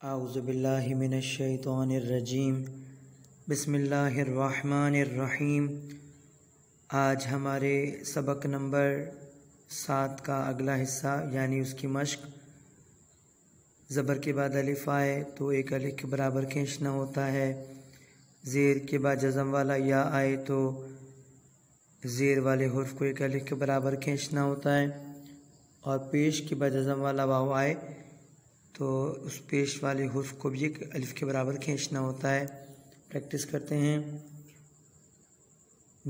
اعوذ باللہ من الشیطان الرجیم بسم اللہ الرحمن الرحیم۔ آج ہمارے سبق نمبر 7 کا اگلا حصہ یعنی اس کی مشق۔ زبر کے بعد الف آئے تو ایک الف کے برابر کھینچنا ہوتا ہے، زیر کے بعد جزم والا یا آئے تو زیر والے حرف کو ایک الف کے برابر کھینچنا ہوتا ہے، اور پیش کے بعد جزم والا واو آئے تو اس پیش والے حرف کو بھی ایک الف کے برابر کھینچنا ہوتا ہے۔ پریکٹس کرتے ہیں۔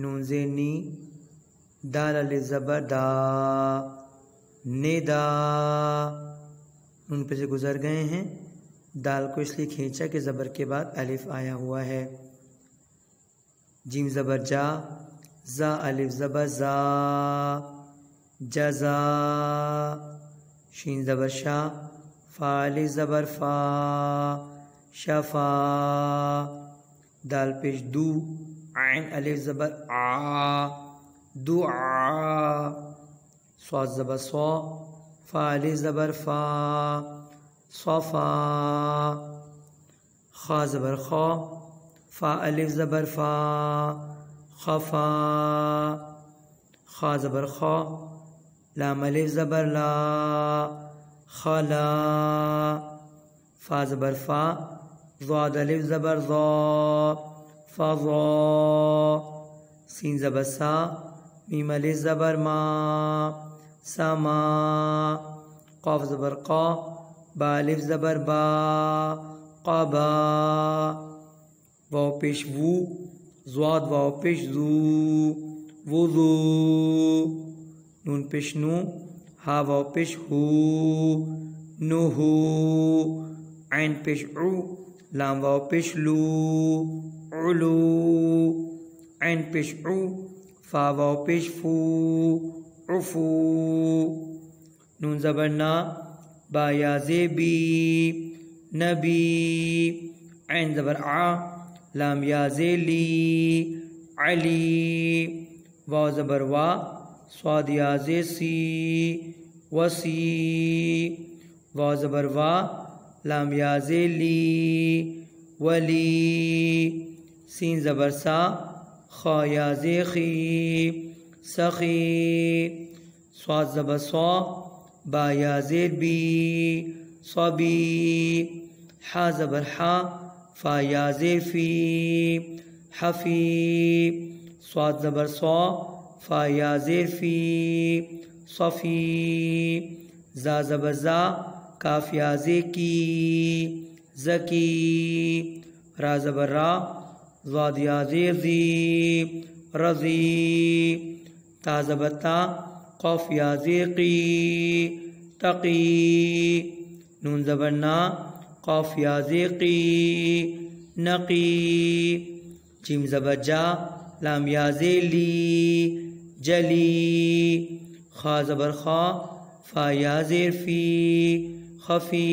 نون زیر نی، دال الف زبر دا، ندا، نون پہ سے گزر گئے ہیں، دال کو اس لیے کھینچا کہ زبر کے بعد الف آیا ہوا ہے۔ جیم زبر جا، زا الف زبر زا، جزا، شین زبر شا، فا الف زبر فا، شفا، دال پیش دو، عین الف زبر آ، دعا، صاد زبر صا، فا الف زبر فا، صفا، خا زبر خا، فا الف زبر فا، خفا، خا زبر خا، لام الف زبر لا، خلا، فا زبر فا، ضاد الف زبر ضا، فضا، سین زبر سا، میم الف زبر ما، سما، قاف زبر قا، با الف زبر با، قبا، واو پیش وو، ضاد واو پیش زو، وضو، نون پیش نو، ہا واو پیش ہو، نہو، عین پیش عو، لام واو پیش لو، علو، عین پیش عو، فا واو پیش فو، عفو، نون زبر نا، با یا زے بی، نبی، عین زبر آ، لام یا زے لی، علی، واو زبر وا، صاد یا زے سی، وسی، واو زبر وا، لام یا زے لی، ولی، سین زبر سا، خا یا زے خی، سخی، صاد زبر صا، با یا زیر بی، صبی، حا زبر حا، فا یا زیر فی، حفی، صاد زبر صا، فا یا زیر فی، صفی، زا زبر زا، کاف یا زے کی، زکی، را زبر را، ضاد یا زیر زی، رضی، تا زبر تا، قاف یا زیر قی، تقی، نون زبر نا، قاف یا زیر قی، نقی، جیم زبر جا، لام یا زیر لی، جلی، خا زبر خا، فا یا زیر فی، خفی،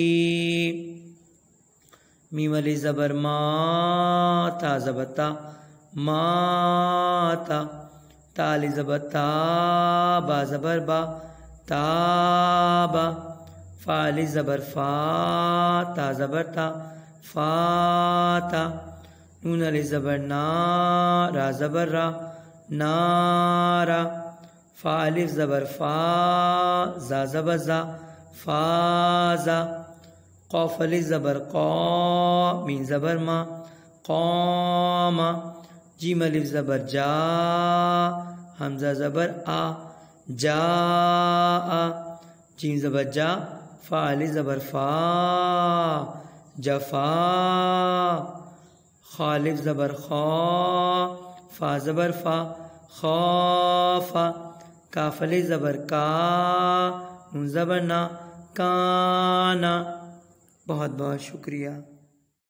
میم الف زبر ما، تا زبر تا، ماتا، تا الف زبر تا، با زبر با، تابا، فا الف زبر فا، تا زبر تا، فاتا، نون الف زبر نا، را زبر را، نارا، فا الف زبر فا، زا زبر زا، فازا، قاف الف زبر قا، مین زبر ما، قاما، جیم الف زبر جا، حمزہ زبر آ، جاء، جیم زبر جا، فا الف زبر فا، جفا، خا الف زبر خا، فا زبر فا، خافا، کاف الف زبر کا، نون زبر نا، کانا۔ بہت بہت شکریہ۔